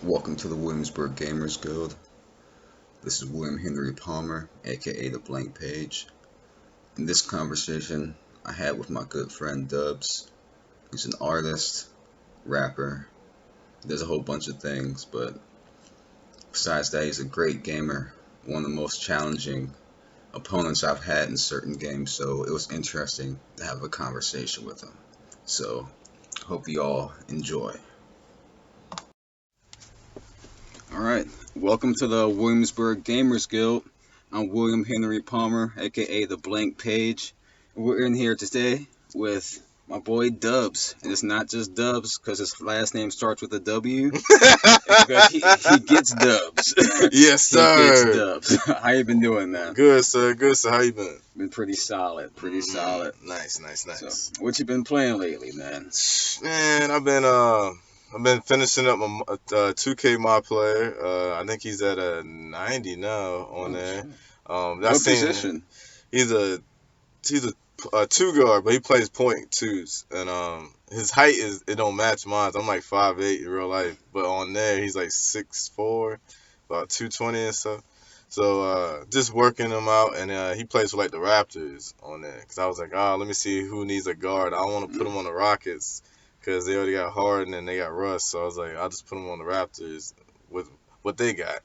Welcome to the Williamsburg Gamers Guild. This is William Henry Palmer, aka The Blank Page. In this conversation I had with my good friend Dubs, who's an artist, rapper, does a whole bunch of things, but besides that, he's a great gamer, one of the most challenging opponents I've had in certain games, so it was interesting to have a conversation with him. So, hope you all enjoy. Alright, welcome to the Williamsburg Gamers Guild. I'm William Henry Palmer, aka The Blank Page. We're in here today with my boy Dubs. And it's not just Dubs, because his last name starts with a W. Because he gets dubs. Yes, sir. He gets dubs. How you been doing, man? Good, sir. Good, sir. How you been? Been pretty solid, solid. Nice. So, what you been playing lately, man? Man, I've been finishing up my 2K my player. I think he's at a 90 now on there. Shit. What Position? He's a two guard, but he plays point twos, and his height it don't match mine. I'm like 5'8" in real life, but on there he's like 6'4", about 220 and stuff. So just working him out, and he plays for like the Raptors on there. Cause I was like, let me see who needs a guard. I want to put him on the Rockets, cause they already got Harden and they got Russ. So I was like, I'll just put him on the Raptors with what they got.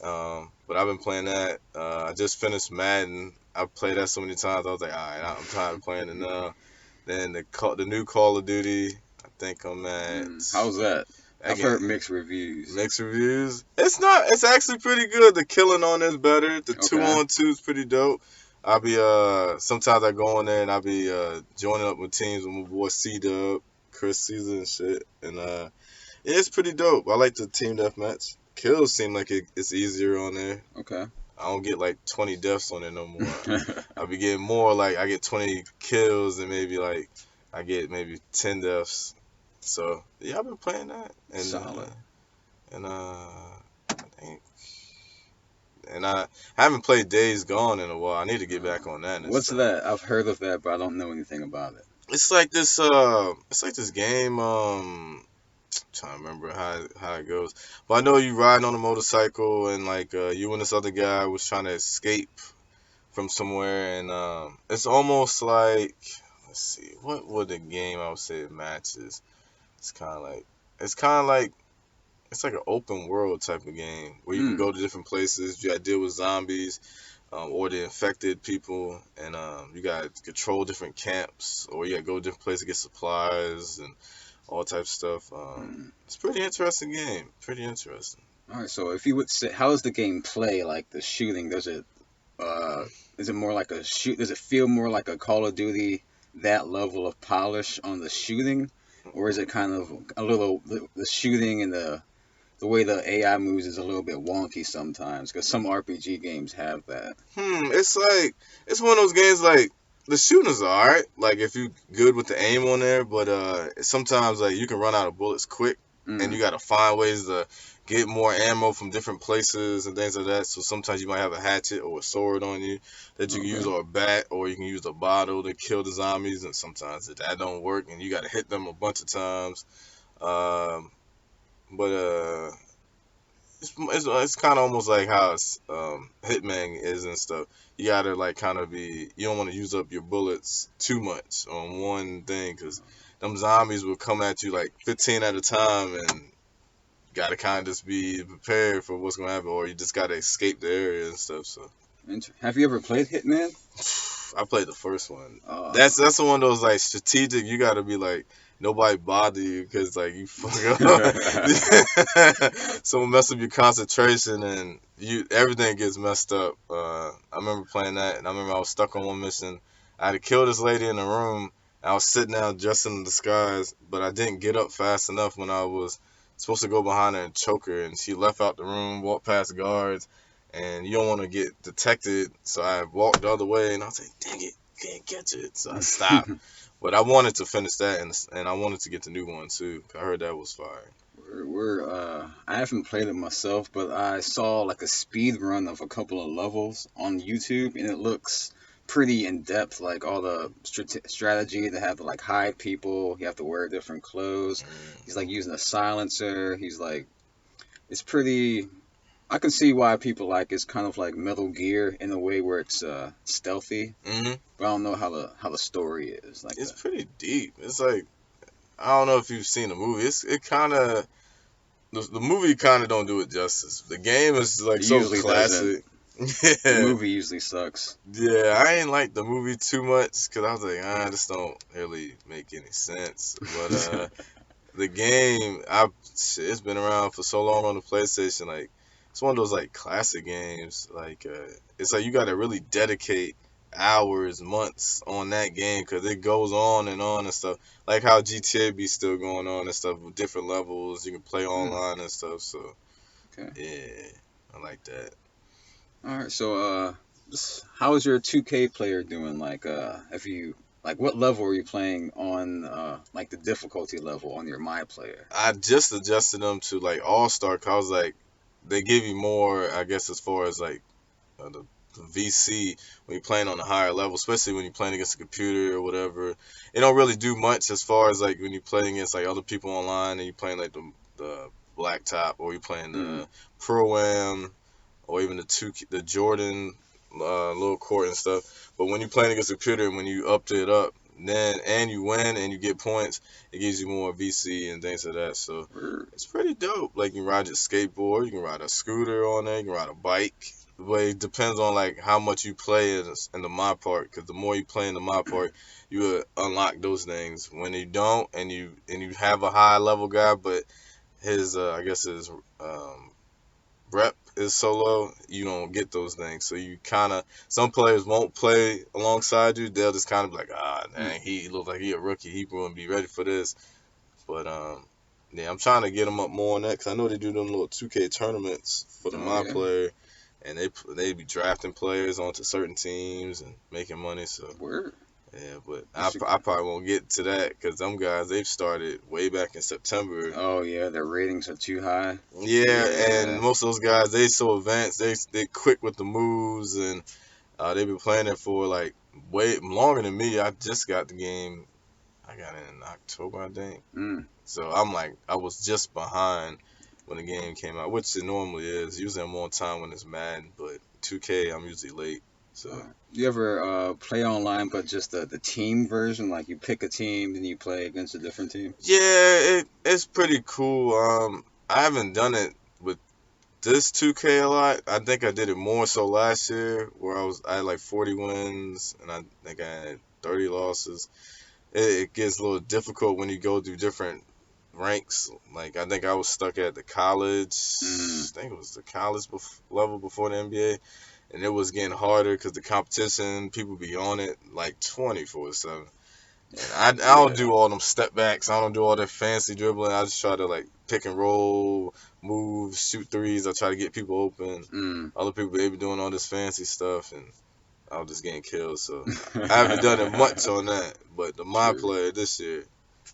But I've been playing that. I just finished Madden. I've played that so many times. I was like, all right, I'm tired of playing it now. Then the new Call of Duty. I think I'm at. How's that? I've heard mixed reviews. Mixed reviews. It's actually pretty good. The killing on is better. The 2-on-2 is pretty dope. I'll be sometimes I go in there and I'll be joining up with teams with my boy C-Dub, Chris Caesar and shit. And it's pretty dope. I like the team deathmatch. Kills seem like it's easier on there. Okay. I don't get like 20 deaths on it no more. I'll be getting more like I get 20 kills and maybe like I get maybe 10 deaths. So yeah, I've been playing that. And, solid. I haven't played Days Gone in a while. I need to get back on that. What's that? I've heard of that, but I don't know anything about it. It's like this game. Trying to remember how it goes, but I know you riding on a motorcycle and like you and this other guy was trying to escape from somewhere, and it's almost like, let's see, what would the game I would say it matches? It's kind of like it's like an open world type of game where you can go to different places. You got to deal with zombies or the infected people, and you got to control different camps, or you got to go to different places to get supplies and all types of stuff. It's a pretty interesting game. Pretty interesting. All right, so if you would say, how does the game play? Like the shooting, does it is it more like a shoot? Does it feel more like a Call of Duty, that level of polish on the shooting, or is it kind of a little the shooting and the way the AI moves is a little bit wonky sometimes? Because some RPG games have that. It's like it's one of those games like. The shooting is alright, like if you good with the aim on there, but sometimes like you can run out of bullets quick, and you gotta find ways to get more ammo from different places and things like that. So sometimes you might have a hatchet or a sword on you that you can use, or a bat, or you can use a bottle to kill the zombies, and sometimes that don't work, and you gotta hit them a bunch of times. It's kind of almost like how Hitman is and stuff. You gotta like kind of you don't want to use up your bullets too much on one thing, because them zombies will come at you like 15 at a time, and you gotta kind of just be prepared for what's gonna happen, or you just gotta escape the area and stuff. So, have you ever played Hitman? I played the first one. That's the one of those like strategic. You gotta be like, nobody bother you because like you fuck up. Someone mess up your concentration and everything gets messed up. I remember playing that, and I remember I was stuck on one mission. I had to kill this lady in the room. I was sitting down dressed in disguise, but I didn't get up fast enough when I was supposed to go behind her and choke her, and she left out the room, walked past guards, and you don't want to get detected. So I walked the other way, and I was like, dang it, can't catch it. So I stopped. But I wanted to finish that, and I wanted to get the new one too. I heard that was fire. I haven't played it myself, but I saw like a speed run of a couple of levels on YouTube, and it looks pretty in depth. Like all the strategy, they have to like hide people. You have to wear different clothes. He's like using a silencer. He's like it's pretty. I can see why people like it's kind of like Metal Gear in a way where it's stealthy, Hmm. but I don't know how the story is like It's that. pretty deep. It's like I don't know if you've seen the movie. It kind of the movie kind of don't do it justice. The game is like It so usually doesn't. classic. The Yeah, movie usually sucks. yeah. I ain't like the movie too much because I was like, this don't really make any sense. But the game, it's been around for so long on the PlayStation. Like it's one of those like classic games. Like it's like you got to really dedicate hours, months on that game because it goes on and stuff. Like how GTA be still going on and stuff with different levels. You can play Hmm, online and stuff. So okay. yeah, I like that. All right. So how is your 2K player doing? Like if you like what level are you playing on like the difficulty level on your My Player? I just adjusted them to like All Star. Cause I was like, they give you more, I guess, as far as like the VC when you're playing on a higher level, especially when you're playing against a computer or whatever. It don't really do much as far as like when you're playing against like other people online and you're playing like the blacktop or you're playing Mm, the pro am or even the Jordan little court and stuff. But when you're playing against a computer and when you upped it up, then and you win and you get points, it gives you more VC and things like that. So word. it's pretty dope. Like you can ride your skateboard, you can ride a scooter on there, you can ride a bike. But it depends on like how much you play in the My Park. Because the more you play in the My Park, you will unlock those things. When you don't, and you have a high level guy, but his I guess his um, rep is so low, you don't get those things. So you kind of some players won't play alongside you. They'll just kind of be like, Mm. dang, he looks like he a rookie. He wouldn't be ready for this. But yeah, I'm trying to get him up more on that because I know they do them little 2K tournaments for the Oh My yeah. Player, and they be drafting players onto certain teams and making money. So Word. yeah, but You should. I probably won't get to that because them guys they've started way back in September. Oh yeah, their ratings are too high. Yeah, and Yeah. most of those guys they so advanced. They quick with the moves and they've been playing it for like way longer than me. I just got the game. I got it in October, I think. Mm. So I'm like, I was just behind when the game came out, which it normally is. Usually I'm on time when it's Madden, but 2K I'm usually late. So You ever play online, but just the team version? Like you pick a team and you play against a different team. yeah, it's pretty cool. I haven't done it with this 2K a lot. I think I did it more so last year, where I had like 40 wins and I think I had 30 losses. It gets a little difficult when you go through different ranks. Like I think I was stuck at the college. Mm. I think it was the college level before the NBA, and it was getting harder because the competition, people be on it like 24/7. And I don't Yeah. do all them step backs. I don't do all that fancy dribbling. I just try to like pick and roll, move, shoot threes. I try to get people open. Mm. Other people they be doing all this fancy stuff, and I was just getting killed. So I haven't done it much on that. But the My True. Player this year,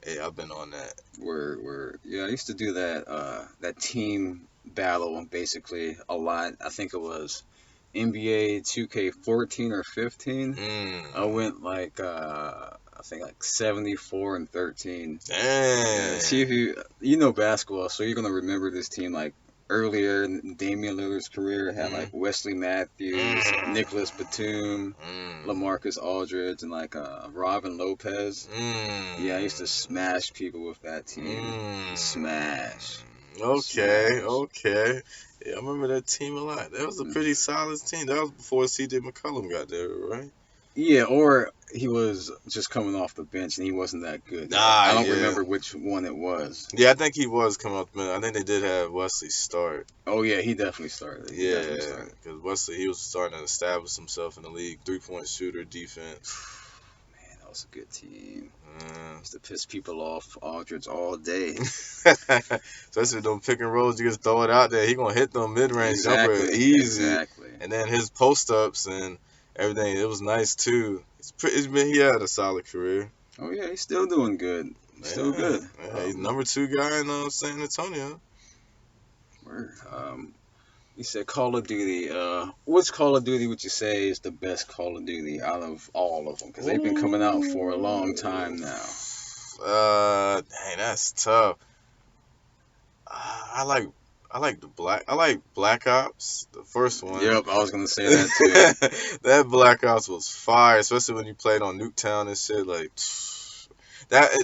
hey, I've been on that. Word. Yeah, I used to do that that team battle basically a lot. I think it was NBA 2K14 or 15. I Mm. went like I think like 74-13. Yeah, see if Dang. you know basketball, so you're gonna remember this team like earlier in Damian Lillard's career it had like Mm. Wesley Matthews, Nicholas Batum, Mm. LaMarcus Aldridge, and like Robin Lopez. Yeah, I used to Mm. smash people with that team. Mm. Smash, Okay, smash. okay. Yeah, I remember that team a lot. That was a Mm. pretty solid team. That was before CJ McCollum got there, right? Yeah, or he was just coming off the bench and he wasn't that good yet. Ah, I don't yeah. remember which one it was. Yeah, I think he was coming up. Man, I think they did have Wesley start. Oh yeah, he definitely started. He definitely Yeah, started. because Wesley he was starting to establish himself in the league, 3-point shooter, defense. Man, that was a good team. Mm. Used to piss people off Aldridge all day. Especially with them pick and rolls, you just throw it out there. He gonna hit them mid range jumper Exactly, easy, exactly. and then his post ups and everything. It was nice too. He had a solid career. Oh yeah, he's still doing good. Still Yeah, good. yeah. He's number two guy in San Antonio. Word. You said Call of Duty. Which Call of Duty would you say is the best Call of Duty out of all of them? Because they've been coming out for a long Ooh. time now. Dang, that's tough. I like I like Black Ops, the first one. Yep, I was gonna say that too. That Black Ops was fire, especially when you played on Nuketown and shit. Like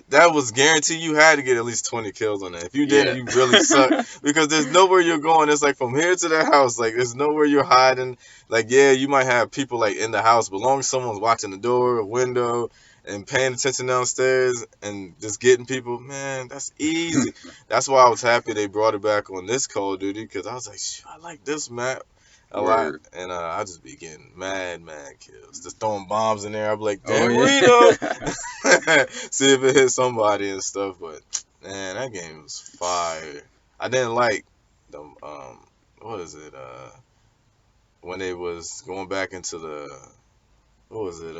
that was guaranteed. You had to get at least 20 kills on that. If you didn't, Yeah. you really suck because there's nowhere you're going. It's like from here to the house. Like there's nowhere you're hiding. Like yeah, you might have people like in the house, but as long as someone's watching the door, or window, and paying attention downstairs and just getting people, man, that's easy. That's why I was happy they brought it back on this Call of Duty because I was like, I like this map a lot, Word. and I just be getting mad kills, just throwing bombs in there. I'd be like, Oh damn, yeah. see if it hit somebody and stuff. But man, that game was fire. I didn't like the what is it? When they was going back into the what was it?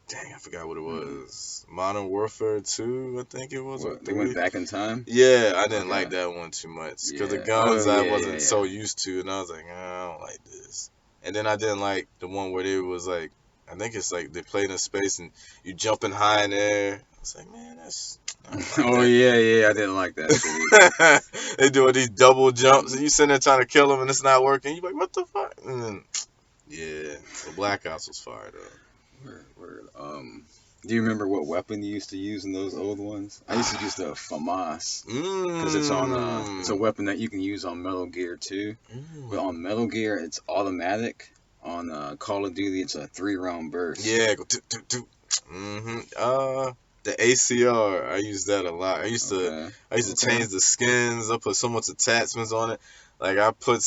Dang, I forgot what it was. Modern Warfare 2, I think it was. What, they went back in time? Yeah, I didn't Okay. like that one too much because the Yeah. guns Oh, I yeah, wasn't yeah, so yeah. used to, and I was like, I don't like this. And then I didn't like the one where they was like, I think it's like they played in space and you jumping high in the air. I was like, man, that's I don't like Oh that. yeah, yeah. I didn't like that shit either. They doing these double jumps and you sitting there trying to kill them and it's not working. You like, what the fuck? And then, yeah, so Black Ops was fire though. Word, word. Do you remember what weapon you used to use in those old ones? I used to use the FAMAS because it's a weapon that you can use on Metal Gear too. But on Metal Gear, it's automatic. On Call of Duty, it's a 3-round burst. Yeah, go toot toot toot. The ACR, I use that a lot. I used to change the skins. I put so much attachments on it. Like I play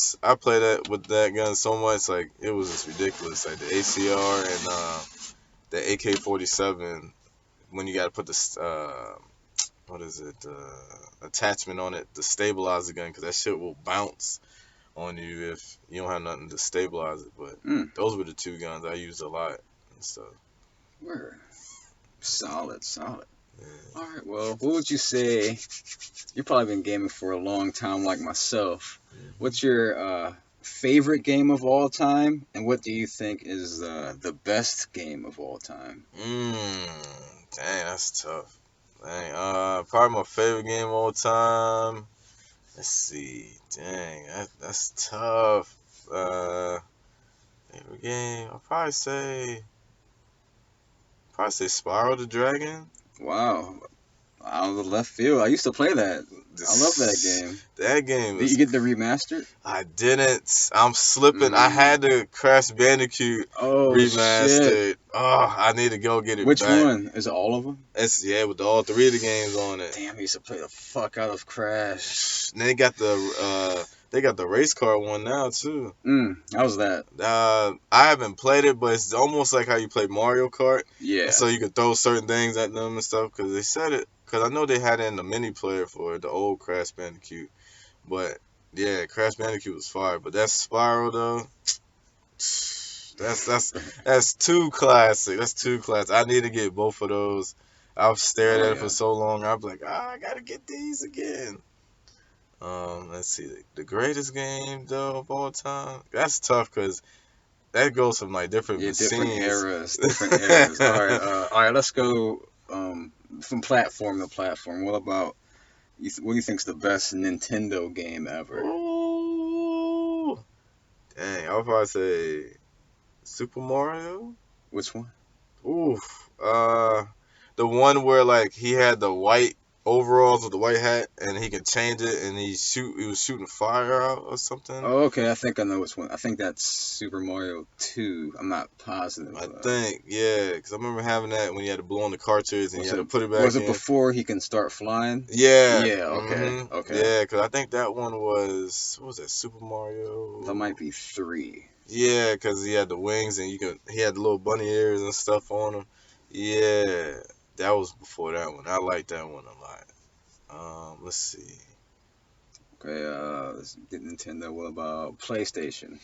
that with that gun so much, like it was just ridiculous. Like the ACR and the AK-47. When you got to put the what is it attachment on it to stabilize the gun, because that shit will bounce on you if you don't have nothing to stabilize it. But those were the two guns I used a lot and stuff. Word. Solid, solid. Yeah. All right, well, what would you say? You've probably been gaming for a long time, like myself. What's your favorite game of all time, and what do you think is the best game of all time? Dang, that's tough. Dang, probably my favorite game of all time. Let's see. Dang, that's tough. Favorite game. I'll probably say Spyro the Dragon. Wow, out of the left field. I used to play that. I love that game. That game Did is. you get the remastered? I didn't. I'm slipping. I had the Crash Bandicoot remastered. Shit. Oh, I need to go get it Which back. one? Is it all of them? It's with all three of the games on it. Damn, I used to play the fuck out of Crash. And they got the race car one now too. How's that? I haven't played it, but it's almost like how you play Mario Kart. Yeah. So you could throw certain things at them and stuff, because they said it. Because I know they had it in the mini player for the old Crash Bandicoot. But yeah, Crash Bandicoot was fire. But that Spyro though, that's too classic. That's too classic. I need to get both of those. I've stared at it for so long. I'm like, I gotta get these again. Let's see, the greatest game though of all time. That's tough because that goes from like different different eras. Different eras. All right. Let's go from platform to platform. What about what do you think's the best Nintendo game ever? Ooh, dang! I'll probably say Super Mario. Which one? Oof. The one where like he had the white overalls with the white hat and he could change it and he was shooting fire out or something. Oh, okay. I think I know which one. I think that's Super Mario 2. I'm not positive. I think, yeah, because I remember having that when you had to blow on the cartridge and you had to put it back Was it in. before he can start flying? Yeah. Yeah, okay. Okay. Yeah, because I think that one was, what was that, Super Mario? That might be 3. Yeah, because he had the wings and he had the little bunny ears and stuff on him. Yeah, that was before that one. I liked that one a lot. Let's see. Okay, let's get Nintendo. What about PlayStation?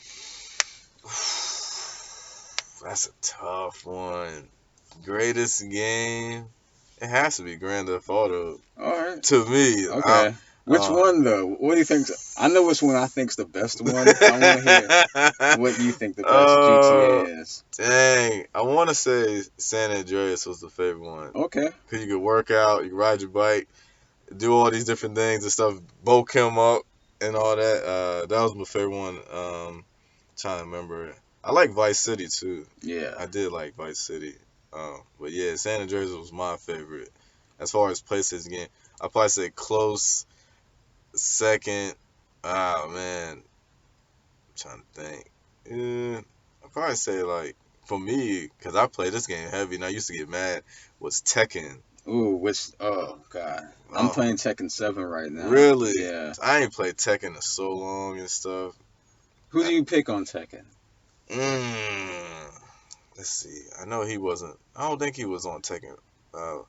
That's a tough one. Greatest game? It has to be Grand Theft Auto. All right. To me. Okay. Which one though? What do you think? I know which one I think's the best one. I want to hear what you think the best GTA is. Dang, I want to say San Andreas was the favorite one. Okay. Cause you could work out, you could ride your bike. do all these different things and stuff, bulk him up and all that. That was my favorite one. Trying to remember. I like Vice City too. Yeah. I did like Vice City. But yeah, San Andreas was my favorite as far as PlayStation game. I probably say close second. Ah man, I'm trying to think. I probably say like for me, cause I play this game heavy and I used to get mad. Was Tekken. Ooh, oh god. I'm Oh, playing Tekken 7 right now. really? Yeah. I ain't played Tekken in so long and stuff. Who do you pick on Tekken? Mm, let's see. I know he wasn't. I don't think he was on Tekken. What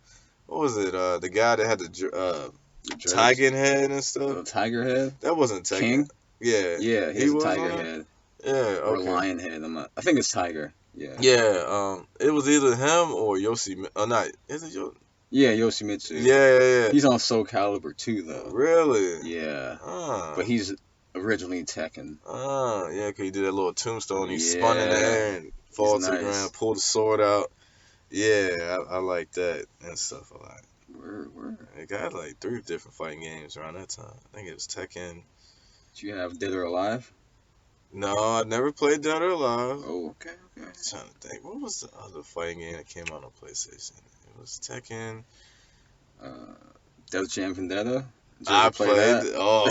was it? The guy that had The dreads? tiger head and stuff. The tiger head? That wasn't Tekken. King? Yeah, Yeah, he he has a was tiger on it. head. Yeah, Or a okay. lion head. I think it's tiger. Yeah. Yeah, it was either him or Yoshi. Oh, not is it Yoshi? Yeah, Yoshimitsu. Yeah. He's on Soul Calibur too, though. Really? Yeah. Ah. But he's originally Tekken. Yeah, 'cause he did that little tombstone. He spun in the Yeah. air and fall to the nice. ground, pulled the sword out. Yeah, I like that and stuff a lot. Word. It got like 3 different fighting games around that time. I think it was Tekken. Do you have Dead or Alive? No, I never played Dead or Alive. Oh, okay. I'm trying to think. What was the other fighting game that came out on PlayStation? It was Tekken. Death Jam Vendetta? Did you I ever play played. that? Oh,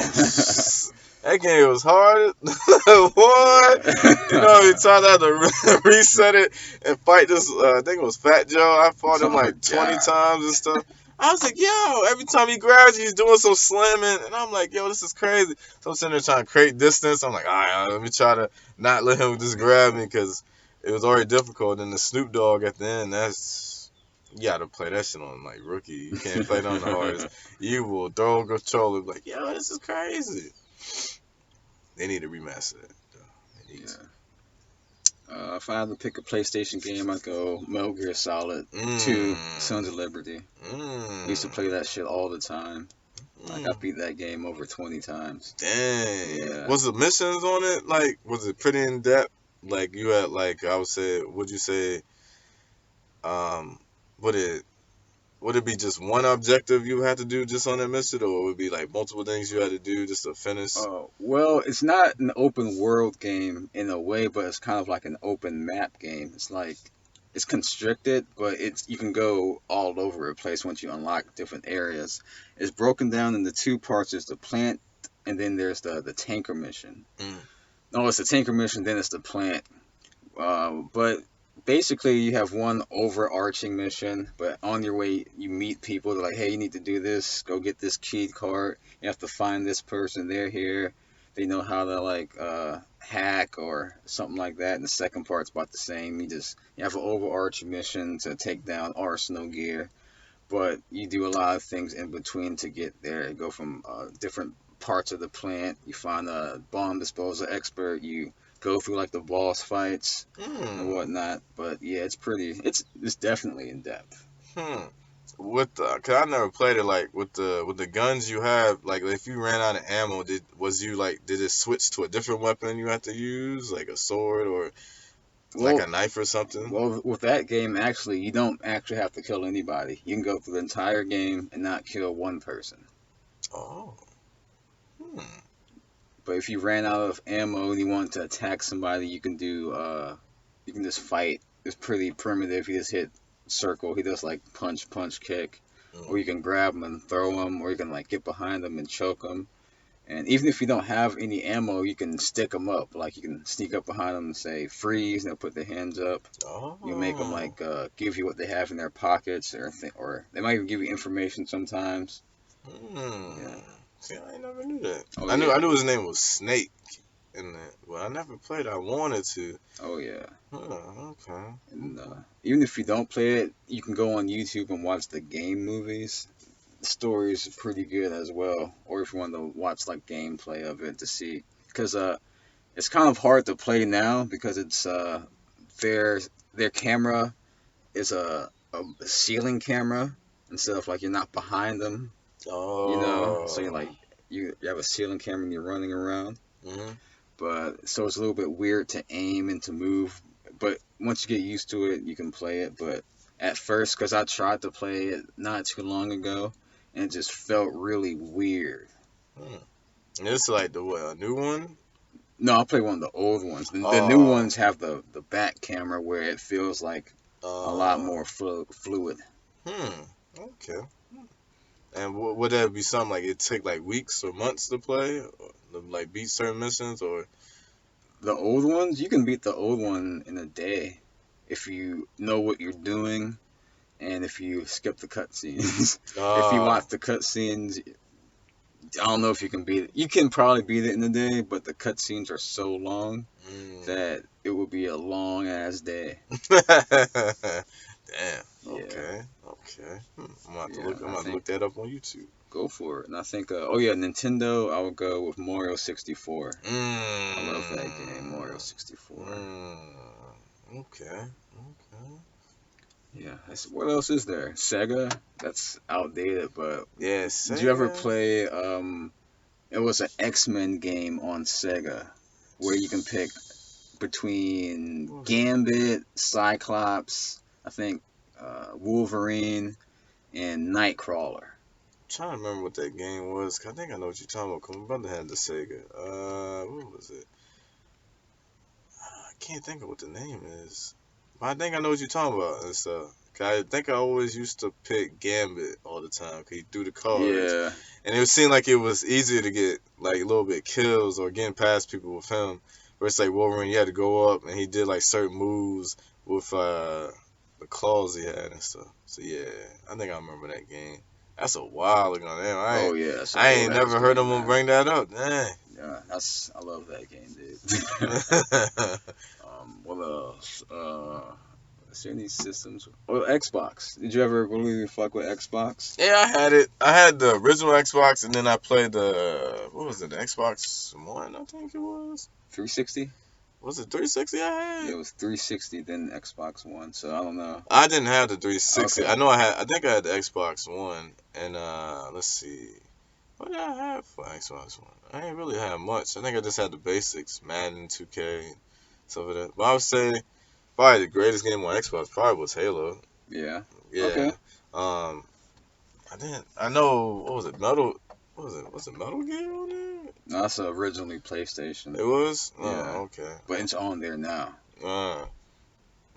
that game was hard. What? You know, you tried to have to reset it and fight this. I think it was Fat Joe. I fought him Oh, like 20 God. times and stuff. I was like, yo, every time he grabs you, he's doing some slamming. And I'm like, yo, this is crazy. So I'm sitting there trying to create distance. I'm like, all right, let me try to not let him just grab me because it was already difficult. And the Snoop Dogg at the end, you got to play that shit on like rookie. You can't play it on the hardest. You will throw a controller like, yo, this is crazy. They need to remaster it. They need to. If I had to pick a PlayStation game, I'd go Metal Gear Solid 2, Sons of Liberty. We used to play that shit all the time. Like, I beat that game over 20 times. Dang. Yeah. Was the missions on it, like, was it pretty in depth? Like, you had, like, I would say, would you say, would it be just one objective you had to do just on that mission, or would it be, like, multiple things you had to do just to finish? Well, it's not an open world game in a way, but it's kind of like an open map game. It's like, it's constricted, but you can go all over the place once you unlock different areas. It's broken down into 2 parts. There's the plant, and then there's the tanker mission. No, it's the tanker mission, then it's the plant. But basically, you have one overarching mission, but on your way, you meet people. They're like, hey, you need to do this. Go get this key card. You have to find this person. They're here. They know how to, like, hack or something like that. And the second part's about the same. You have an overarching mission to take down arsenal gear. But you do a lot of things in between to get there. You go from different parts of the plant. You find a bomb disposal expert. You go through like the boss fights and whatnot. But yeah, it's definitely in depth. Cause I never played it, like with the guns you have, like if you ran out of ammo, did it switch to a different weapon you had to use, like a sword or like a knife or something? Well, with that game, actually, you don't actually have to kill anybody. You can go through the entire game and not kill one person. Oh. But if you ran out of ammo and you want to attack somebody, you can just fight. It's pretty primitive. You just hit circle. He does like punch, kick. Or you can grab him and throw him, or you can like get behind him and choke him. And even if you don't have any ammo, you can stick them up. Like you can sneak up behind them and say freeze, and they'll put their hands up. You make them like give you what they have in their pockets, or they might even give you information sometimes. Yeah. See, I ain't never knew that. Oh, I knew his name was Snake in that, but I never played. I wanted to. Oh yeah. Okay. And even if you don't play it, you can go on YouTube and watch the game movies. The story is pretty good as well. Or if you want to watch like gameplay of it to see, because it's kind of hard to play now because it's their camera is a ceiling camera instead of like you're not behind them. Oh. So you're like you have a ceiling camera and you're running around. But so it's a little bit weird to aim and to move. But once you get used to it, you can play it. But at first, because I tried to play it not too long ago, and it just felt really weird. It's like the what, a new one? No, I play one of the old ones. The new Oh, ones have the back camera where it feels like a lot uh, more fluid. okay. And would that be something like it take like weeks or months to play, or, like beat certain missions, or? The old ones, you can beat the old one in a day if you know what you're doing and if you skip the cutscenes. If you Ah, watch the cutscenes, I don't know if you can beat it. You can probably beat it in a day, but the cutscenes are so long mm. that it would be a long ass day. Damn. Yeah, Okay. Okay. I'm about to yeah. look. I'm I about to think look that up on YouTube. go for it. And I think, oh yeah, Nintendo. I would go with Mario 64. I love that game, Mario Mm. 64. Mm. Okay. Okay. Yeah. What else is there? Sega. That's outdated, but Yeah, did you ever Sega. play? It was an X-Men game on Sega where you can pick between What was it? Gambit, Cyclops, I think Wolverine, and Nightcrawler. Trying to remember what that game was. 'Cause I think I know what you're talking about. 'Cause my brother had the Sega. What was it? I can't think of what the name is. But I think I know what you're talking about and stuff. 'Cause I think I always used to pick Gambit all the time. 'Cause he threw the cards. Yeah, And it seemed like it was easier to get like a little bit kills or getting past people with him. Versus like Wolverine, you had to go up and he did like certain moves with the claws he had and stuff. So yeah, I think I remember that game. That's a while ago. Damn, oh yeah, it's an I old ain't ass never heard game, him man. bring that up. Dang. Yeah, I love that game, dude. What else? Is there any systems? Oh, Xbox. Did you ever really fuck with Xbox? Yeah, I had it. I had the original Xbox, and then I played the what was it? The Xbox One, I think it was. 360? Was it 360 I Yeah, had? it was 360, then Xbox One. So I don't know. I didn't have the 360. Okay. I know I had. I think I had the Xbox One, and let's see, what did I have for Xbox One? I ain't really have much. I think I just had the basics, Madden, 2K, stuff like that. But I would say probably the greatest game on Xbox probably was Halo. Yeah. Yeah. Okay. Um, I didn't. I know. What was it? Metal. What was it? Was it Metal Gear on there? No, that's originally PlayStation. It was. Yeah, Oh, okay. but it's on there now. Uh,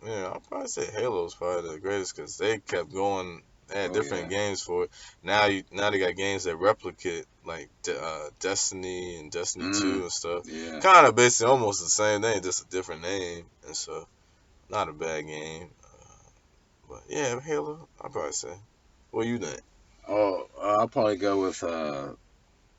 yeah, I'll probably say Halo's probably the greatest because they kept going. They had Oh different yeah. games for it. Now they got games that replicate like Destiny and Destiny 2 Mm. and stuff. Yeah. Kind of basically almost the same thing, just a different name and stuff. Not a bad game, but yeah, Halo. I'll probably say. What you think? Oh, I'll probably go with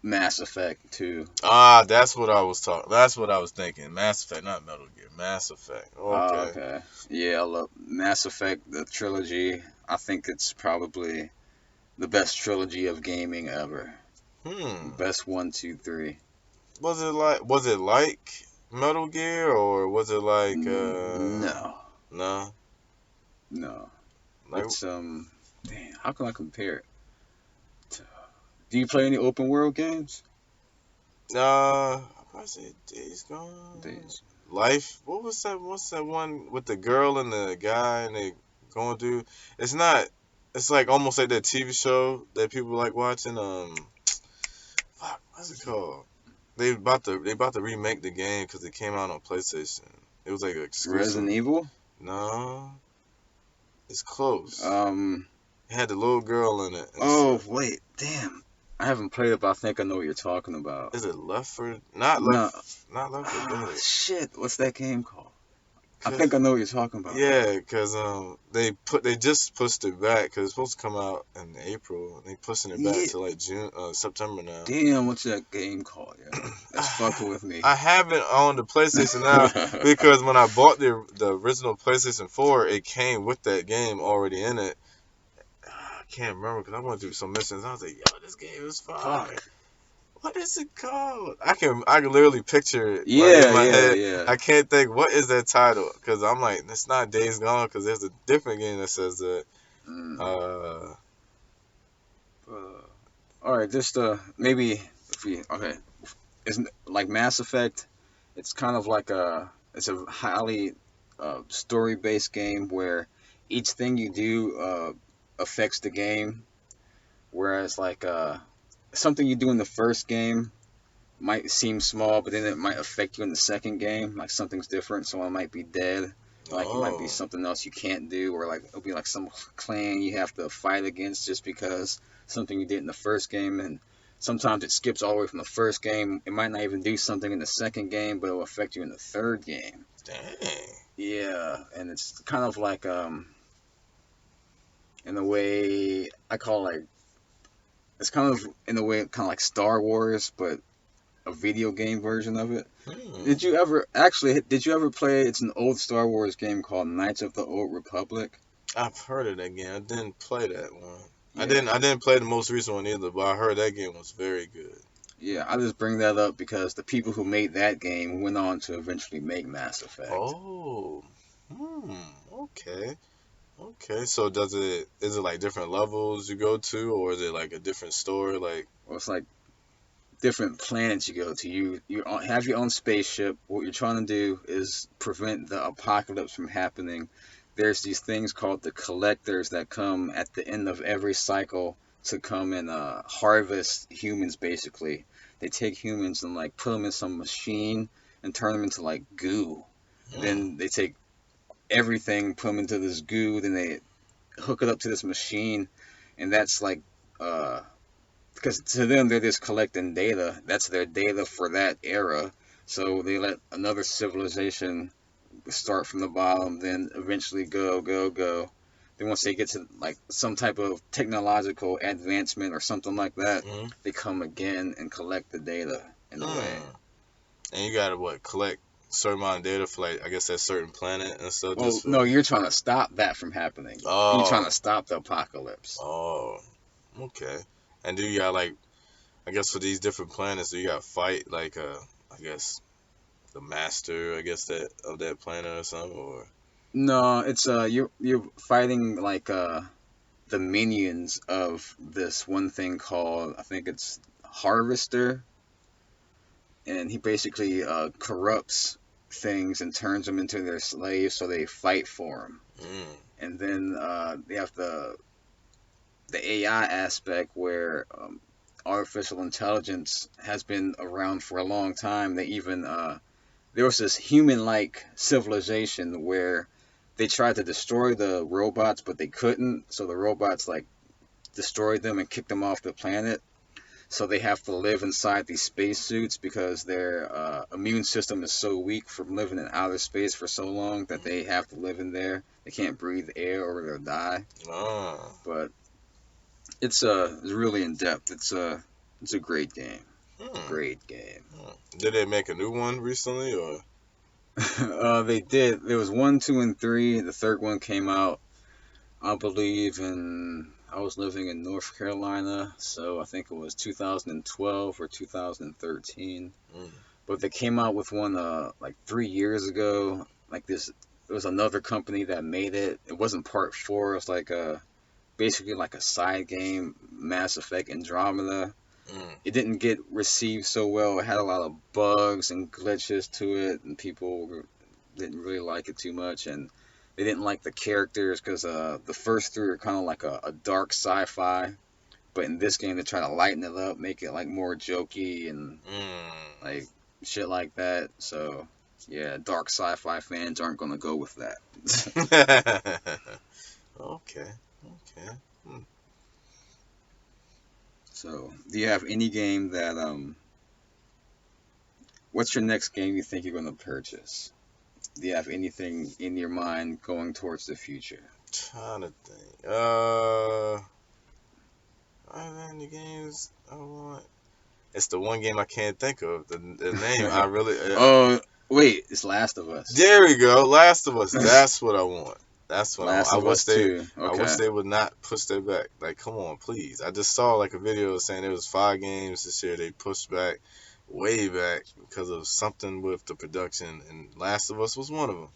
Mass Effect too. Ah, that's what I was talking. That's what I was thinking. Mass Effect, not Metal Gear. Mass Effect. Oh, Okay. okay. Yeah, I love Mass Effect, the trilogy. I think it's probably the best trilogy of gaming ever. Hmm. Best one, two, three. Was it like Metal Gear or was it like No, no no. like It's damn. How can I compare it? To, do you play any open world games? I probably say Days Gone. Days. Life. What was that? What's that one with the girl and the guy and they going through? It's not. It's like almost like that TV show that people like watching. Fuck, what's it called? They about to remake the game because it came out on PlayStation. It was like exclusive. Resident Evil. No, it's close. Um. It had the little girl in it and Oh stuff. wait, damn. I haven't played it, but I think I know what you're talking about. Is it Left for not No. Left for Dead? Shit. What's that game called? I think Cause I know what you're talking about now. yeah, cause they just pushed it back because it's supposed to come out in April. And they pushing it back Yeah. to like June, September now. Damn, what's that game called? Yeah. That's fucking I with me. I have it on the PlayStation now because when I bought the original PlayStation 4, it came with that game already in it. I can't remember because I went through some missions. I was like, yo, this game is fire. Fuck. What is it called? I can literally picture it right in Yeah, my yeah, head. yeah. I can't think what is that title because I'm like it's not Days Gone because there's a different game that says that. Mm. Uh, All right, just maybe if we okay, it's like Mass Effect. It's kind of like it's a highly story-based game where each thing you do affects the game. Whereas like something you do in the first game might seem small, but then it might affect you in the second game. Like something's different, someone might be dead. Like it might be Oh. something else you can't do, or like it'll be like some clan you have to fight against just because something you did in the first game. And sometimes it skips all the way from the first game. It might not even do something in the second game, but it'll affect you in the third game. Dang. Yeah, and it's kind of like in a way I call it like it's kind of in a way kind of like Star Wars, but a video game version of it. Hmm. Did you ever play? It's an old Star Wars game called Knights of the Old Republic. I've heard of that game. I didn't play that one. I Yeah, didn't. I didn't play the most recent one either, but I heard that game was very good. yeah. I just bring that up because the people who made that game went on to eventually make Mass Effect. Oh. Hmm. Okay. Okay. So is it like different levels you go to, or is it like a different story? Like. Well, it's like different planets you go to. You have your own spaceship. What you're trying to do is prevent the apocalypse from happening. There's these things called the collectors that come at the end of every cycle to come and harvest humans. Basically, they take humans and like put them in some machine and turn them into like goo. Hmm. Then they take everything, put them into this goo. Then they hook it up to this machine, and that's like uh, because to them they're just collecting data. That's their data for that era. So they let another civilization start from the bottom, then eventually go. Then once they get to like some type of technological advancement or something like that, Hmm. they come again and collect the data in a way. Hmm. And you gotta what collect certain amount of data for like I guess that certain planet and stuff Well, just for. no, you're trying to stop that from happening. You're trying Oh. to stop the apocalypse. Oh. Okay. And do you got like I guess for these different planets do you got fight like I guess the master I guess that of that planet or something or. No, it's you're fighting like the minions of this one thing called I think it's Harvester, and he basically corrupts things and turns them into their slaves, so they fight for him. Mm. And then they have the AI aspect where artificial intelligence has been around for a long time. They even there was this human-like civilization where they tried to destroy the robots, but they couldn't. So the robots like destroyed them and kicked them off the planet. So they have to live inside these spacesuits because their immune system is so weak from living in outer space for so long that they have to live in there. They can't breathe air or they'll die. Ah. But it's really in depth. It's a great game. Hmm. Great game. Hmm. Did they make a new one recently or. They did. There was 1, 2, and 3. The third one came out, I believe, in I was living in North Carolina, so I think it was 2012 or 2013. Mm. But they came out with one like 3 years ago. Like this, it was another company that made it. It wasn't part four. It was like basically like a side game, Mass Effect Andromeda. Mm. It didn't get received so well. It had a lot of bugs and glitches to it, and people didn't really like it too much. And they didn't like the characters because the first three are kind of like a dark sci-fi. But in this game, they try to lighten it up, make it like more jokey and Mm. like shit like that. So yeah, dark sci-fi fans aren't gonna go with that. Okay. Okay. Hmm. So do you have any game that what's your next game you think you're gonna purchase? Do you have anything in your mind going towards the future? Trying to think. Are there any games I want? It's the one game I can't think of. The name I really. Oh wait, it's Last of Us. There we go. Last of Us. That's what I want. That's what I want. Last of Us 2. I wish Okay. they would not push that back. Like, come on, please. I just saw like a video saying there was 5 games this year they pushed back, way back because of something with the production, and Last of Us was one of them.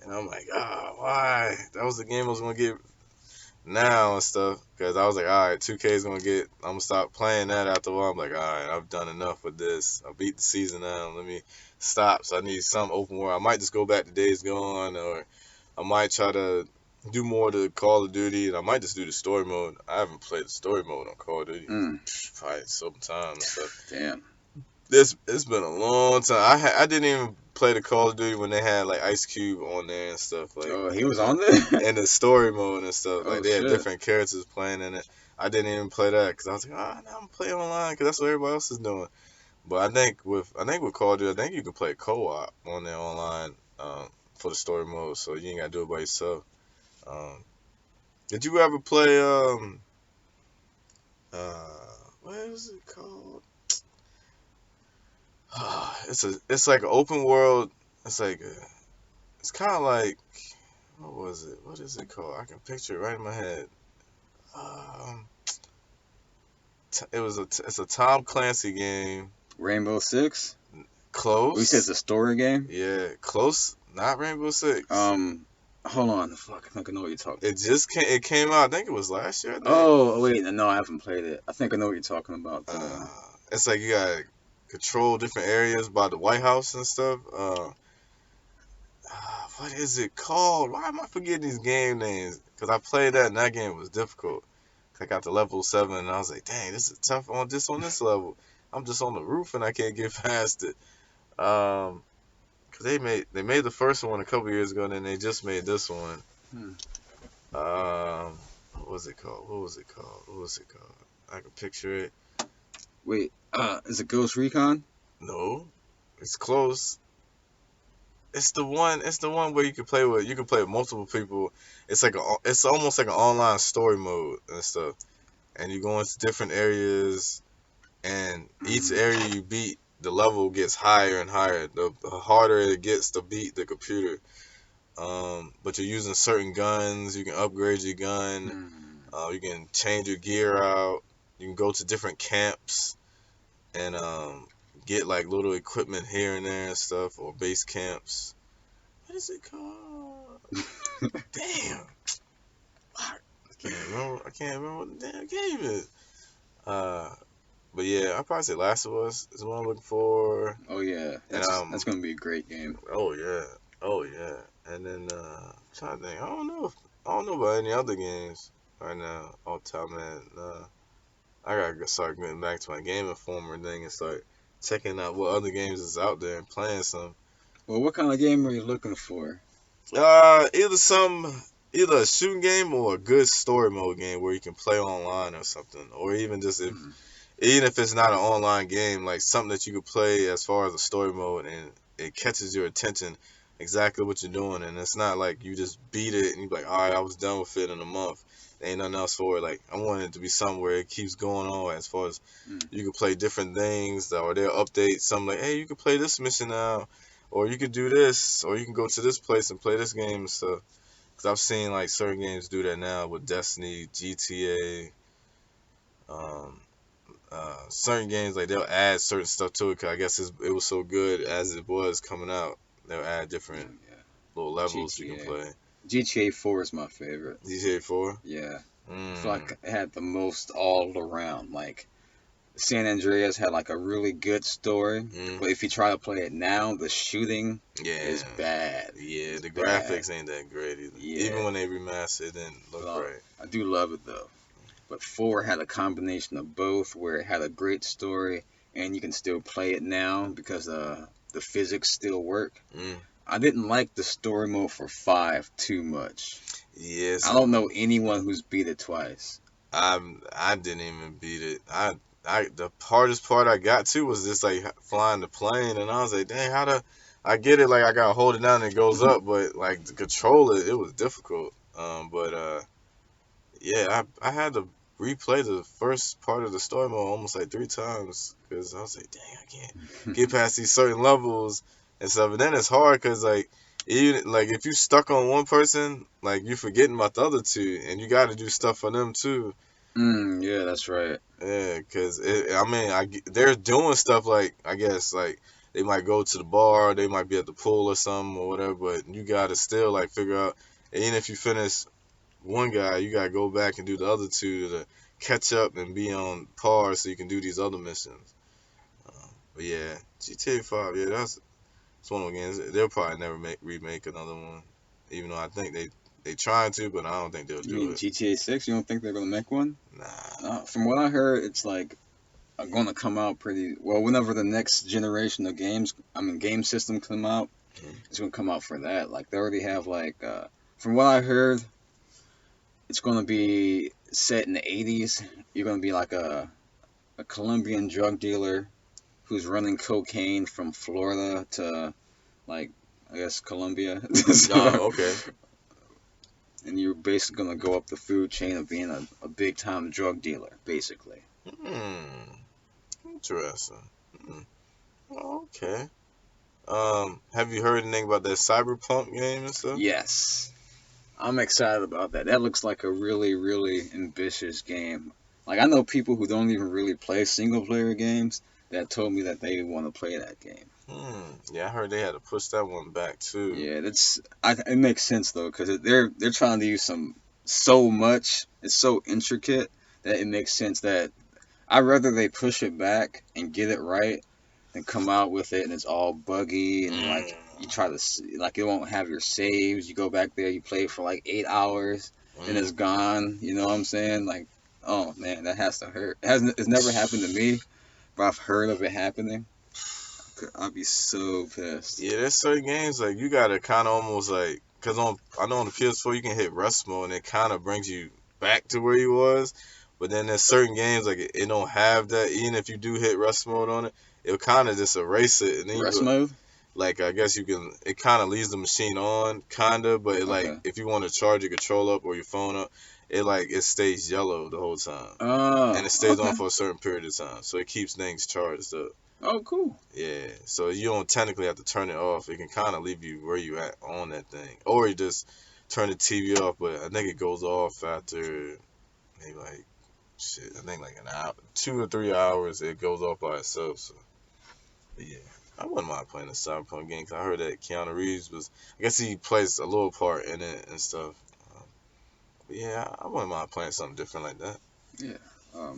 And I'm like, why? That was the game I was gonna get now and stuff. Because I was like, all right, 2K is gonna get. I'm gonna stop playing that after a while. I'm like, all right, I've done enough with this. I beat the season now. Let me stop. So I need some open world. I might just go back to Days Gone, or I might try to do more to Call of Duty, and I might just do the story mode. I haven't played the story mode on Call of Duty Mm. probably some time and stuff. Damn. It's been a long time. I didn't even play the Call of Duty when they had like Ice Cube on there and stuff like. Oh, he was on there. And the story mode and stuff. Like Oh they had shit. different characters playing in it. I didn't even play that because I was like, oh, now I'm playing online because that's what everybody else is doing. But I think with Call of Duty, I think you can play co-op on there online for the story mode, so you ain't gotta do it by yourself. Um, did you ever play what is it called? It's like an open world. It's like it's kind of like what was it? What is it called? I can picture it right in my head. Um, it's a Tom Clancy game. Rainbow Six. Close. We said it's a story game. Yeah, close. Not Rainbow Six. Hold on. Fuck, I think I know what you're talking. It came out. I think it was last year. I think. Oh wait, no, I haven't played it. I think I know what you're talking about. It's like you gotta control different areas by the White House and stuff. What is it called? Why am I forgetting these game names? Because I played that and that game was difficult. I got to level 7 and I was like, dang, this is tough on this level. I'm just on the roof and I can't get past it. Cause they made the first one a couple years ago and then they just made this one. What was it called? I can picture it. Wait, is it Ghost Recon? No, it's close. It's the one where you can play with multiple people. It's almost like an online story mode and stuff. And you go into different areas, and each area you beat, the level gets higher and higher. The harder it gets to beat the computer. But you're using certain guns. You can upgrade your gun. You can change your gear out. You can go to different camps and get like little equipment here and there and stuff, or base camps. What is it called? Damn. I can't remember what the damn game is. But yeah, I'd probably say Last of Us is what I'm looking for. Oh yeah, that's gonna be a great game. Oh yeah. And then I'm trying to think. I don't know about any other games right now. All the time, man. I gotta start getting back to my Game Informer thing and start checking out what other games is out there and playing some. Well, what kind of game are you looking for? Either a shooting game or a good story mode game where you can play online or something, or even just even if it's not an online game, like something that you could play as far as a story mode and it catches your attention exactly what you're doing, and it's not like you just beat it and you're like, all right, I was done with it in a month. There ain't nothing else for it. Like I want it to be something where it keeps going on as far as you can play different things, or they'll update something like, hey, you can play this mission now, or you can do this, or you can go to this place and play this game and stuff. Cause I've seen like certain games do that now with Destiny, GTA, certain games like they'll add certain stuff to it. Cause I guess it was so good as it was coming out. They'll add different little levels GTA. you can play. GTA 4 is my favorite. GTA 4. Yeah, I feel like it had the most all around. Like San Andreas had like a really good story, but if you try to play it now, the shooting is bad. Yeah, the graphics ain't that great either. Yeah. Even when they remastered, it didn't look right. I do love it though. But 4 had a combination of both, where it had a great story and you can still play it now because the physics still work. I didn't like the story mode for 5 too much. Yes. I don't know anyone who's beat it twice. I didn't even beat it. The hardest part I got to was just like flying the plane, and I was like, dang, I get it, like I gotta hold it down and it goes up, but like to control it, it was difficult. Yeah, I had to replay the first part of the story mode almost like 3 times because I was like, dang, I can't get past these certain levels and stuff. And then it's hard because like even like if you stuck on one person, like you forgetting about the other 2, and you got to do stuff for them too. Yeah, that's right. Yeah, because they're doing stuff like, I guess, like, they might go to the bar, they might be at the pool or something or whatever, but you got to still, like, figure out, even if you finish one guy, you got to go back and do the other 2 to catch up and be on par so you can do these other missions. But yeah, GTA 5, yeah, that's one of the games. They'll probably never remake another one, even though I think They trying to, but I don't think they'll You do mean it. GTA 6? You don't think they're gonna make one? Nah. From what I heard, it's like going to come out pretty well whenever the next generation of game system come out. Mhm. It's gonna come out for that. Like they already have from what I heard, it's gonna be set in the 80s. You're gonna be like a Colombian drug dealer who's running cocaine from Florida to like I guess Colombia. Oh, okay. And you're basically gonna go up the food chain of being a big time drug dealer, basically. Hmm. Interesting. Hmm. Okay. Have you heard anything about that Cyberpunk game and stuff? Yes. I'm excited about that. That looks like a really, really ambitious game. Like I know people who don't even really play single player games that told me that they want to play that game. Yeah, I heard they had to push that one back too. Yeah, it makes sense though because they're trying to use so much. It's so intricate that it makes sense that I'd rather they push it back and get it right than come out with it and it's all buggy and like you try to like it won't have your saves. You go back there, you play for like 8 hours, and it's gone. You know what I'm saying? Like, oh man, that has to hurt. It's never happened to me, but I've heard of it happening. I'd be so pissed. Yeah, there's certain games like you gotta kind of almost like, cause I know on the PS4 you can hit rest mode and it kind of brings you back to where you was, but then there's certain games like it don't have that. Even if you do hit rest mode on it, it'll kind of just erase it, and then Rest mode? like I guess you can. It kind of leaves the machine on, kinda, but like Okay. if you want to charge your controller up or your phone up, it stays yellow the whole time, Oh, and it stays okay. on for a certain period of time, so it keeps things charged up. Oh, cool. Yeah, so you don't technically have to turn it off. It can kind of leave you where you at on that thing, or you just turn the TV off. But I think it goes off after maybe like shit. I think like an hour, 2 or 3 hours, it goes off by itself. So but yeah, I wouldn't mind playing a Cyberpunk game because I heard that Keanu Reeves was. I guess he plays a little part in it and stuff. But yeah, I wouldn't mind playing something different like that. Yeah.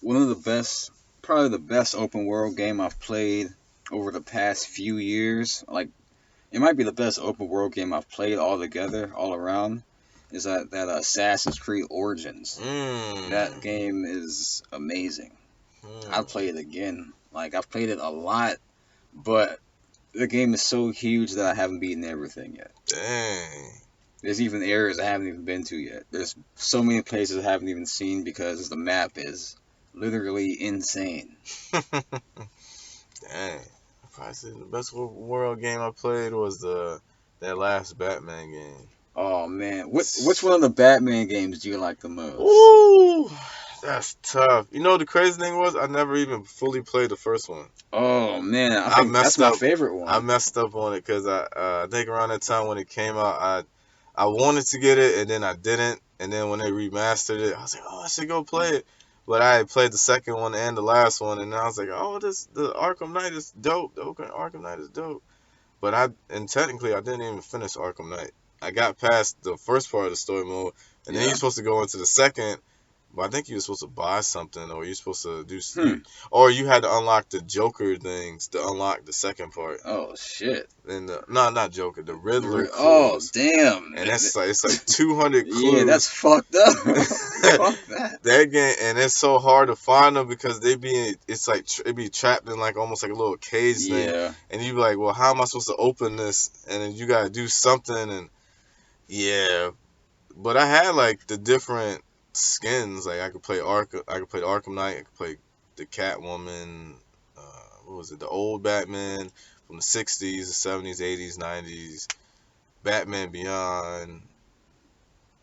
One of the best, probably the best open world game I've played over the past few years. Like it might be the best open world game I've played all together, all around. Is that Assassin's Creed Origins? That game is amazing. I'd play it again. Like I've played it a lot, but the game is so huge that I haven't beaten everything yet. Dang. There's even areas I haven't even been to yet. There's so many places I haven't even seen because the map is literally insane. Dang. I probably said the best world game I played was that last Batman game. Oh man, which one of the Batman games do you like the most? Ooh, that's tough. You know the crazy thing was I never even fully played the first one. Oh man, I I think messed that's my up. favorite one. I messed up on it because I think around that time when it came out, I wanted to get it and then I didn't. And then when they remastered it, I was like, oh, I should go play it. But I had played the second one and the last one, and I was like, oh, the Arkham Knight is dope. The Arkham Knight is dope. But technically I didn't even finish Arkham Knight. I got past the first part of the story mode, and then Yeah. you're supposed to go into the second. But I think you were supposed to buy something, or you're supposed to do, or you had to unlock the Joker things to unlock the second part. Oh shit. Then not Joker, the Riddler Oh clues. damn. And it's like 200 clues. Yeah, that's fucked up. Fuck that. That game, and it's so hard to find them because it's like it be trapped in like almost like a little cage thing, Yeah. and you be like, well, how am I supposed to open this? And then you gotta do something, and yeah. But I had like the different skins. Like I could play the Arkham Knight. I could play the Catwoman. What was it? The old Batman from the 60s, the 70s, 80s, 90s. Batman Beyond.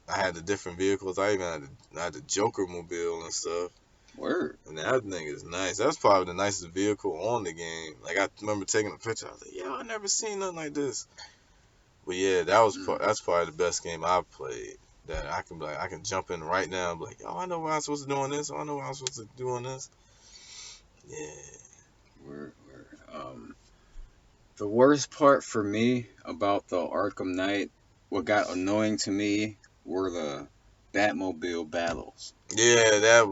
I had the different vehicles. I even had the Joker mobile and stuff. Word. And that thing is nice. That's probably the nicest vehicle on the game. Like I remember taking a picture. I was like, "Yo, I never seen nothing like this." But yeah, that's probably the best game I've played. That I can I can jump in right now and be like, "Oh, I know what I'm supposed to do on this. Oh, I know what I'm supposed to do on this." Yeah. Word. The worst part for me about the Arkham Knight, what got annoying to me, were the Batmobile battles. Yeah,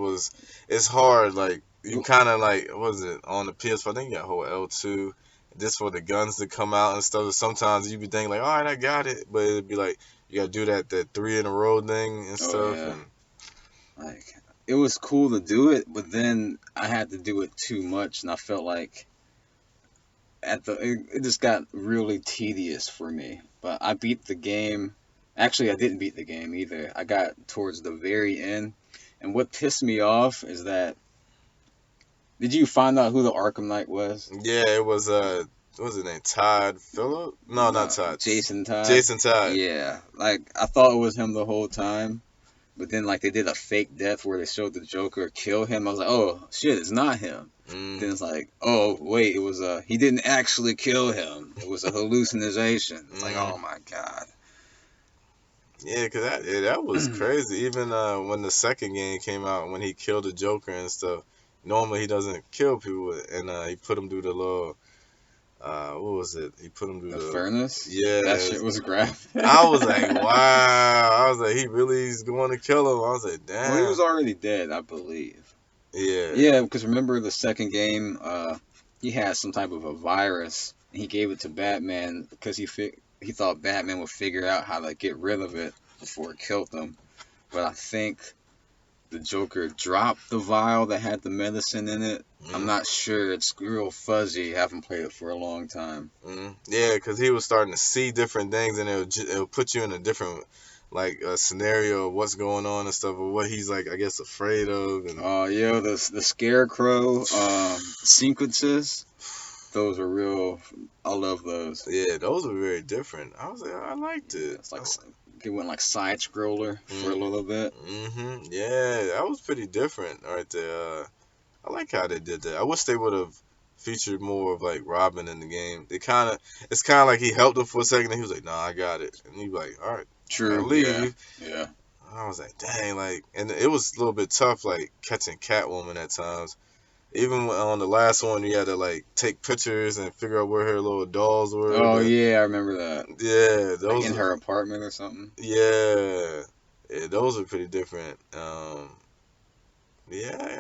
it's hard. Like you kind of like, what was it on the PS4? I think you got hold L2 just for the guns to come out and stuff. Sometimes you be thinking like, all right, I got it, but it'd be like you gotta do that 3 in a row thing and Oh stuff. yeah. And Like it was cool to do it, but then I had to do it too much, and I felt like it just got really tedious for me. But I beat the game. Actually, I didn't beat the game either. I got towards the very end, and what pissed me off is that did you find out who the Arkham Knight was? yeah, it was what was his name? Todd Phillip? No, not No, Todd. Jason Todd. Jason Todd. Yeah, like I thought it was him the whole time, but then like they did a fake death where they showed the Joker kill him. I was like, oh shit, it's not him. Then it's like, oh wait, it was he didn't actually kill him. It was a hallucination. It's like, oh my god. Yeah, cause that was crazy. Even when the second game came out, when he killed the Joker and stuff, normally he doesn't kill people, and he put him through the little, what was it? He put him through The the furnace? yeah. That shit was graphic. I was like, wow. I was like, he really is going to kill him. I was like, damn. Well, he was already dead, I believe. Yeah. Yeah, because remember the second game, he had some type of a virus, and he gave it to Batman because he thought Batman would figure out how to get rid of it before it killed him. But I think the Joker dropped the vial that had the medicine in it. I'm not sure. It's real fuzzy. I haven't played it for a long time. Yeah, because he was starting to see different things, and it'll put you in a different like scenario of what's going on and stuff, or what he's like, I guess, afraid of. And Yeah, the Scarecrow sequences. Those are real. I love those. yeah, those were very different. I was like, I liked it. It's like it went like side scroller for a little bit. Yeah, that was pretty different right there. I like how they did that. I wish they would have featured more of like Robin in the game. It's kind of like he helped him for a second, and he was like, "Nah, I got it," and he was like, "All right, True. I'll leave." Yeah. I was like, "Dang!" Like, and it was a little bit tough, like catching Catwoman at times. Even on the last one, you had to like take pictures and figure out where her little dolls were. Oh yeah, I remember that. Yeah, those Like in her apartment or something. Yeah, those are pretty different. Yeah,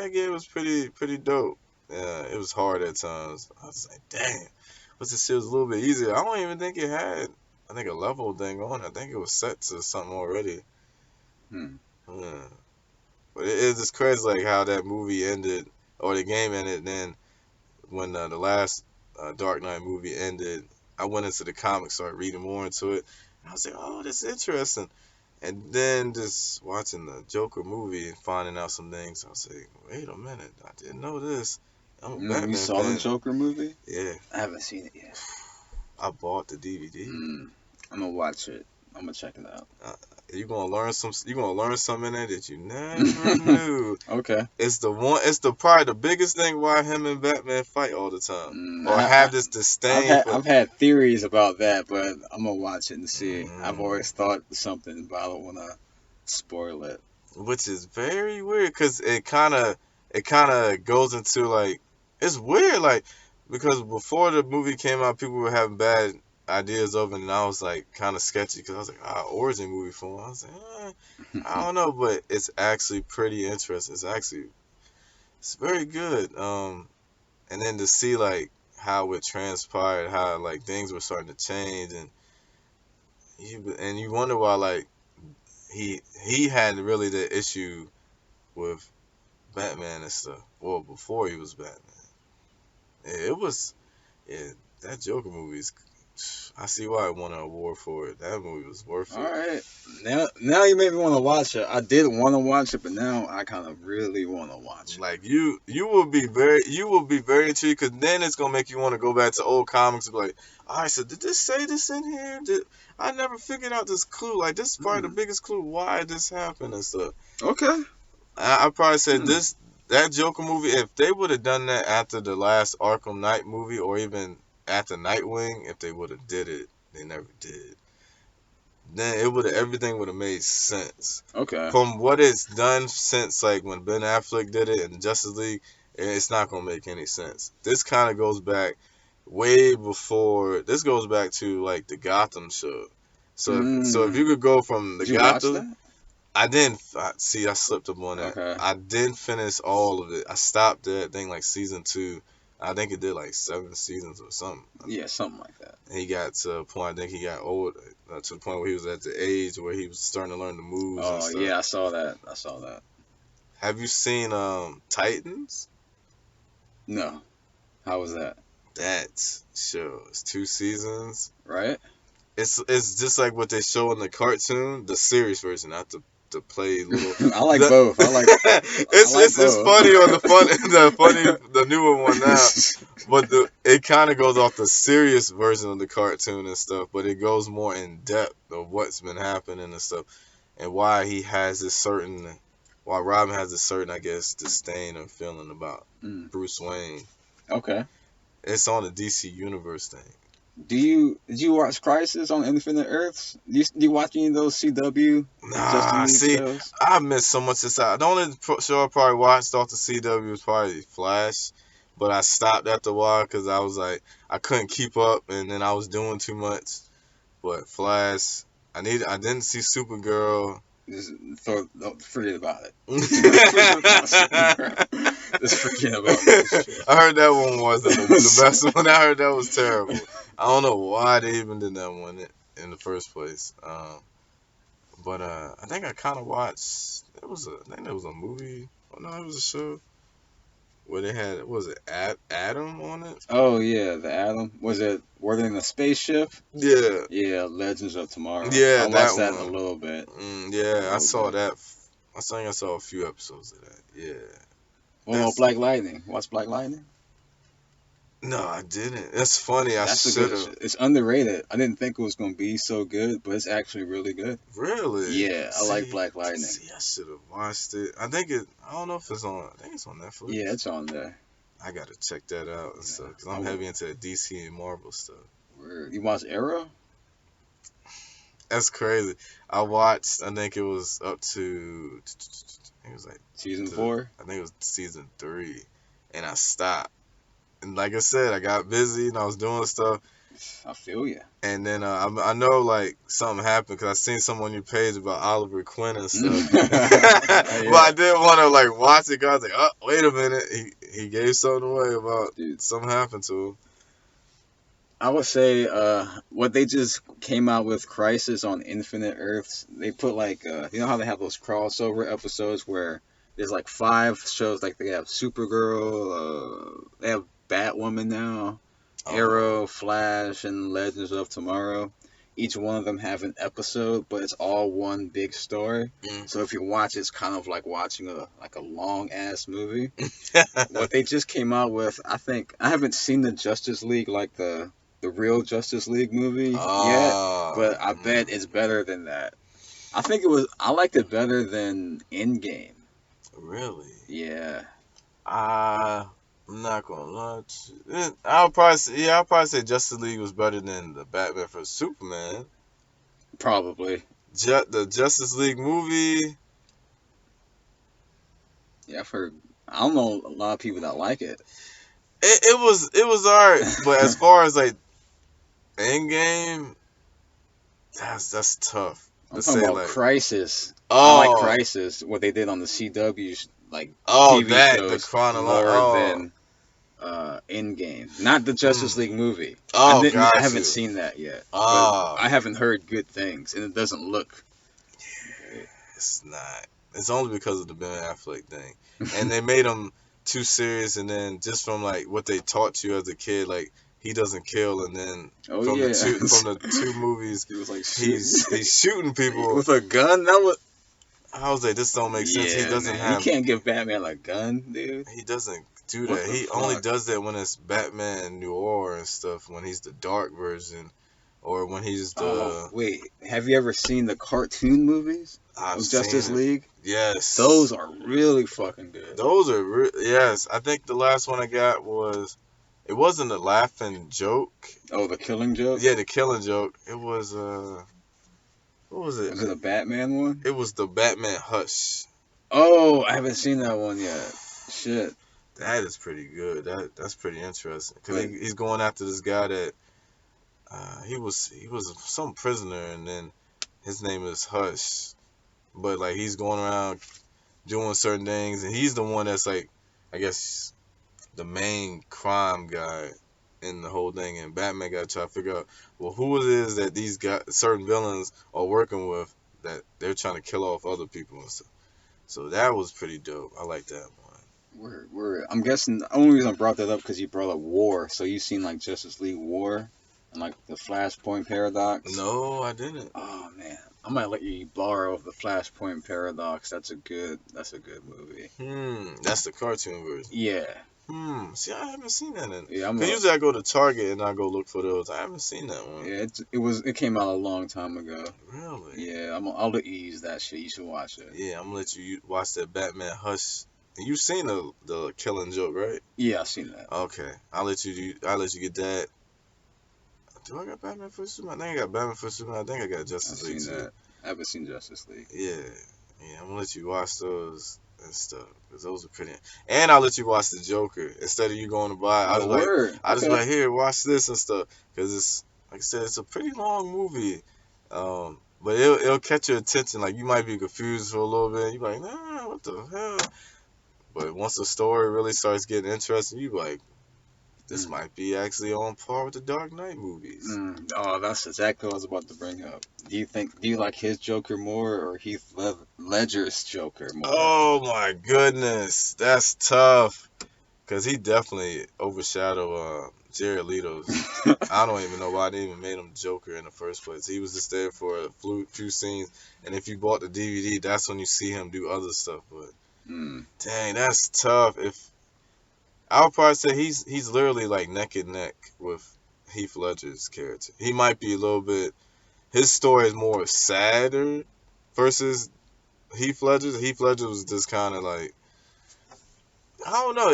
I guess it was pretty dope. It was hard at times. I was like, dang, but this shit was a little bit easier. I don't even think it had, I think a level thing on it. I think it was set to something already. Yeah. But it's just crazy like how that movie ended, or the game ended, and then when the last Dark Knight movie ended, I went into the comics, started reading more into it. And I was like, oh, this is interesting. And then just watching the Joker movie and finding out some things, I was like, wait a minute, I didn't know this. I'm a Batman You saw fan. the Joker movie? Yeah. I haven't seen it yet. I bought the DVD. I'm gonna watch it. I'm gonna check it out. You're gonna learn something in there that you never knew. Okay. It's probably the biggest thing why him and Batman fight all the time. Or have this disdain I've had theories about that, but I'm gonna watch it and see. I've always thought something, but I don't wanna spoil it. Which is very weird, because it kind of goes into like, it's weird, like, because before the movie came out, people were having bad ideas of it, and I was like kind of sketchy, because I was like, origin movie for him. I was like, I don't know, but it's actually pretty interesting. It's very good. And then to see like how it transpired, how like things were starting to change, and you wonder why like he had really the issue with Batman and stuff. Well, before he was Batman, that Joker movie's. I see why I won an award for it. That movie was worth it. All right, now you made me want to watch it. I did want to watch it, but now I kind of really want to watch it. Like you will be very intrigued, because then it's gonna make you want to go back to old comics and be like, all right, so did this say this in here? I never figured out this clue. Like, this is probably the biggest clue why this happened and stuff. Okay. I probably said that Joker movie, if they would have done that after the last Arkham Knight movie, or even after Nightwing, if they would have did it, they never did. Then everything would have made sense. Okay. From what it's done since like when Ben Affleck did it in Justice League, it's not gonna make any sense. This kind of goes back way before. This goes back to like the Gotham show. So if you could go from the Gotham, watch that? I didn't see. I slipped up on that. Okay. I didn't finish all of it. I stopped at I think like season 2. I think it did like 7 seasons or something. Yeah, something like that. And he got to a point. I think he got old to the point where he was at the age where he was starting to learn the moves and Oh stuff. yeah, I saw that. I saw that. Have you seen Titans? No, how was that? That show is 2 seasons. Right? It's just like what they show in the cartoon, the series version, not to play little. I like both. I like It's both. funny on the newer one now, but it kind of goes off the serious version of the cartoon and stuff, but it goes more in depth of what's been happening and stuff, and why Robin has a certain, I guess, disdain or feeling about Bruce Wayne. Okay. It's on the DC Universe thing. Did you watch Crisis on Infinite Earths? Do you watch any of those CW Nah, see, shows? I missed so much this out. The only show I probably watched off the CW was probably Flash, but I stopped after a while because I was like, I couldn't keep up, and then I was doing too much. But Flash, I didn't see Supergirl. Just forget about it. Just forget about it. I heard that one wasn't the best one. I heard that was terrible. I don't know why they even did that one in the first place. But I think I kind of watched. I think there was a movie. Oh no, it was a show where they had. Was it Adam on it? Oh yeah, the Atom. Were they in a spaceship? Yeah. Yeah, Legends of Tomorrow. Yeah, I watched that that one. a little bit. Yeah, I saw that. I think I saw a few episodes of that. Yeah. What about Black Lightning? Watch Black Lightning? No, I didn't. That's funny. I should have. It's underrated. I didn't think it was gonna be so good, but it's actually really good. Really? Yeah, I like Black Lightning. See, I should have watched it. I don't know if it's on. I think it's on Netflix. Yeah, it's on there. I gotta check that out and stuff because I'm heavy into DC and Marvel stuff. Word. You watch Arrow? That's crazy. I watched. I think it was up to. I think it was like Season 4. I think it was season 3, and I stopped. And like I said, I got busy and I was doing stuff. I feel you. And then I know like something happened because I seen something on your page about Oliver Queen and stuff. Yeah. But I didn't want to like watch it. Cause I was like, oh, wait a minute, he gave something away about something happened to him. I would say what they just came out with Crisis on Infinite Earths. They put like you know how they have those crossover episodes where there's like 5 shows, like they have Supergirl, they have Batwoman now, Arrow, Flash, and Legends of Tomorrow. Each one of them have an episode, but it's all one big story. So if you watch, it's kind of like watching a long ass movie. What they just came out with, I think I haven't seen the Justice League, like the real Justice League movie yet, but I bet it's better than that. I liked it better than Endgame. Really? Yeah. I'm not gonna lie to you. I'll probably say Justice League was better than the Batman vs Superman. Probably. The Justice League movie. Yeah, I've heard. I don't know a lot of people that like it. It was alright, but as far as like Endgame, that's tough. I'm talking about like, Crisis. Oh, I like Crisis. What they did on the CW, like TV shows, the chronology more than Endgame, not the Justice League movie. Oh, I haven't seen that yet. But I haven't heard good things, and it doesn't look. Yeah, it's not. It's only because of the Ben Affleck thing, and they made him too serious, and then just from like what they taught you as a kid, like he doesn't kill, and then from the two movies, he was like he's shooting people with a gun. That was. I was like, this don't make sense. He doesn't have. You can't give Batman a gun, dude. He doesn't do that. He only does that when it's Batman Noir and stuff. When he's the dark version, or when he's the. Wait, have you ever seen the cartoon movies? I've of Justice League. Yes. Those are really fucking good. Those are yes. I think the last one I got was. It wasn't a laughing joke. Oh, the Killing Joke. Yeah, the Killing Joke. It was What was it? Was it a Batman one? It was the Batman Hush. Oh, I haven't seen that one yet. Shit. That is pretty good. That's pretty interesting because he's going after this guy that he was some prisoner, and then his name is Hush, but like he's going around doing certain things, and he's the one that's like, I guess, the main crime guy in the whole thing, and Batman got to try to figure out, well, who it is that these guys, certain villains are working with, that they're trying to kill off other people and stuff. So that was pretty dope. I like that one. I'm guessing the only reason I brought that up because you brought up War. So you seen like Justice League War and like the Flashpoint Paradox? No, I didn't. Oh man, I might let you borrow the Flashpoint Paradox. That's a good movie. That's the cartoon version. Yeah. See, I haven't seen that. Yeah, Cause usually I go to Target and I go look for those. I haven't seen that one. Yeah, it came out a long time ago. Really? Yeah, I'll let you use that shit. You should watch it. Yeah, I'm gonna let you watch that Batman Hush. And you seen the Killing Joke, right? Yeah, I've seen that. Okay, I'll let you get that. Do I got Batman vs Superman? I think I got Batman vs Superman. I think I got Justice League too. That. I haven't seen Justice League. Yeah, I'm gonna let you watch those and stuff, because those are pretty. And I'll let you watch the Joker instead of you going to buy. I just like here, watch this and stuff, because it's like I said, it's a pretty long movie. But it'll catch your attention. Like you might be confused for a little bit. You be like, nah, what the hell? But once the story really starts getting interesting, you be like, this might be actually on par with the Dark Knight movies. Oh, that's exactly what I was about to bring up. Do you like his Joker more or Heath Ledger's Joker more? Oh my goodness, that's tough. Cause he definitely overshadowed Jared Leto's. I don't even know why they even made him Joker in the first place. He was just there for a few scenes, and if you bought the DVD, that's when you see him do other stuff. But dang, that's tough. If I would probably say he's literally like neck and neck with Heath Ledger's character. He might be a little bit. His story is more sadder versus Heath Ledger's. Heath Ledger was just kind of like, I don't know.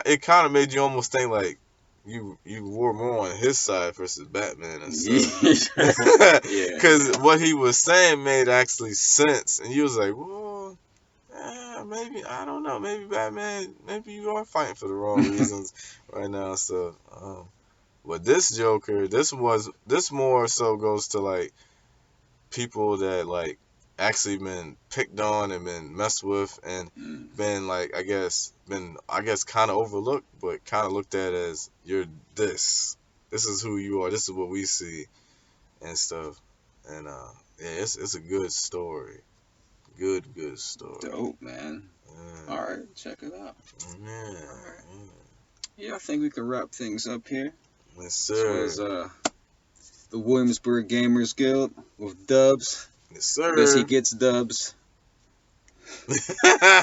It kind of made you almost think like you were more on his side versus Batman and stuff. Yeah. Because what he was saying made actually sense, and you was like, well, maybe I don't know. Maybe Batman. Maybe you are fighting for the wrong reasons right now. So, but this Joker, this more so goes to like people that like actually been picked on and been messed with and been like I guess kind of overlooked, but kind of looked at as you're this is who you are, this is what we see and stuff. And yeah, it's a good story, good story. Dope, man. Yeah. All right, check it out. Yeah. All right. Yeah, I think we can wrap things up here. Yes, sir. This was the Williamsburg Gamers Guild with Dubs. Yes, sir. Guess he gets Dubs. All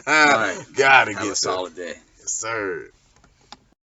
right. Gotta Have get a solid day. Yes, sir.